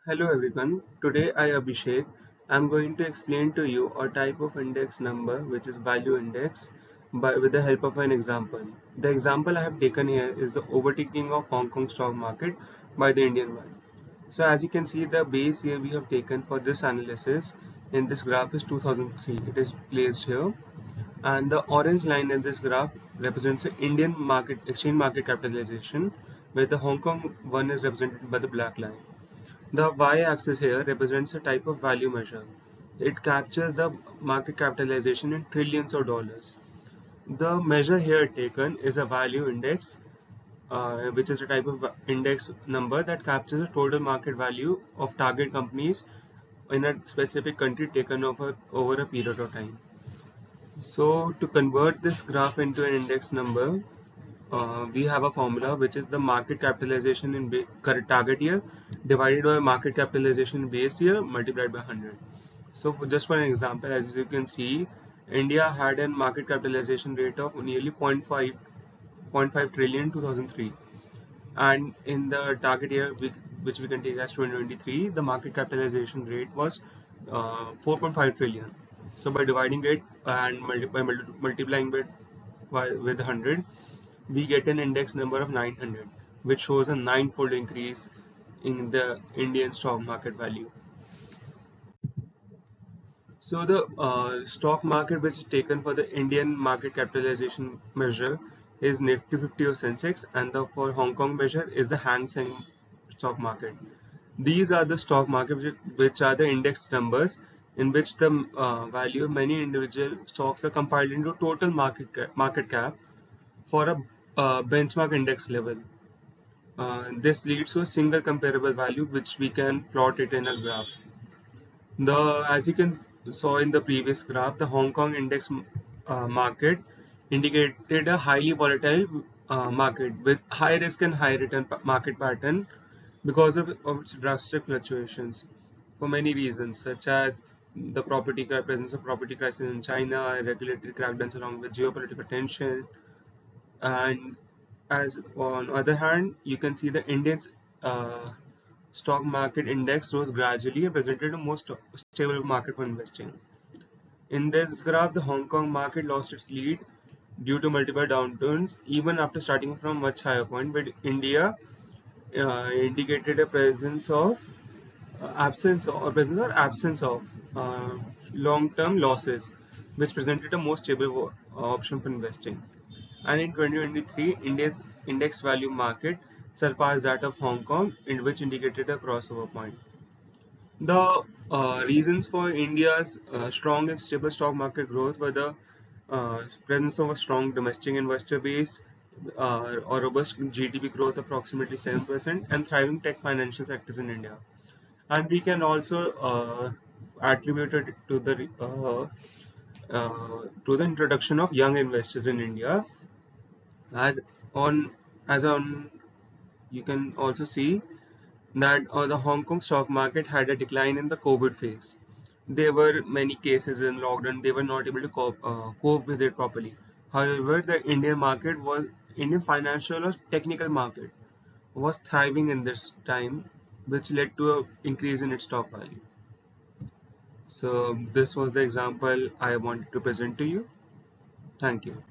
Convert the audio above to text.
Hello everyone. Today I Abhishek. I'm going to explain to you a type of index number which is value index with the help of an example. The example I have taken here is the overtaking of Hong Kong stock market by the Indian one. So as you can see, the base year we have taken for this analysis in this graph is 2003. It is placed here, and the orange line in this graph represents the Indian market exchange market capitalization, where the Hong Kong one is represented by the black line. The y-axis here represents a type of value measure. It captures the market capitalization in trillions of dollars. The measure here taken is a value index, which is a type of index number that captures the total market value of target companies in a specific country taken over a period of time. So to convert this graph into an index number, we have a formula which is the market capitalization in current target year divided by market capitalization in base year multiplied by 100. So just for an example, as you can see, India had a market capitalization rate of nearly zero point 0.5 trillion 2003, and in the target year which we can take as 2023, the market capitalization rate was 4.5 trillion. So by dividing it and multiplying it with 100, we get an index number of 900, which shows a ninefold increase in the Indian stock market value. So the stock market which is taken for the Indian market capitalization measure is Nifty 50 or Sensex, and the for Hong Kong measure is the Hang Seng stock market. These are the stock market which are the index numbers in which the value of many individual stocks are compiled into total market cap for a benchmark index level. This leads to a single comparable value which we can plot it in a graph. As you can saw in the previous graph, the Hong Kong index market indicated a highly volatile market with high risk and high return market pattern because of its drastic fluctuations for many reasons, such as the presence of property crisis in China, regulatory crackdowns along with geopolitical tension, and as on other hand, you can see the Indian's uh, stock market index rose gradually and presented a more stable market for investing. In this graph, the Hong Kong market lost its lead due to multiple downturns, even after starting from a much higher point, but India indicated a presence or absence of uh, long-term losses, which presented a more stable option for investing. And in 2023, India's index value market surpassed that of Hong Kong, in which indicated a crossover point. The reasons for India's strong and stable stock market growth were the presence of a strong domestic investor base, or robust GDP growth approximately 7%, and thriving tech financial sectors in India. And we can also attribute it to the introduction of young investors in India. As on as on you can also see that the Hong Kong stock market had a decline in the COVID phase. There were many cases in lockdown; they were not able to cope with it properly. However, the Indian financial or technical market was thriving in this time, which led to an increase in its stock value. So this was the example I wanted to present to you. Thank you.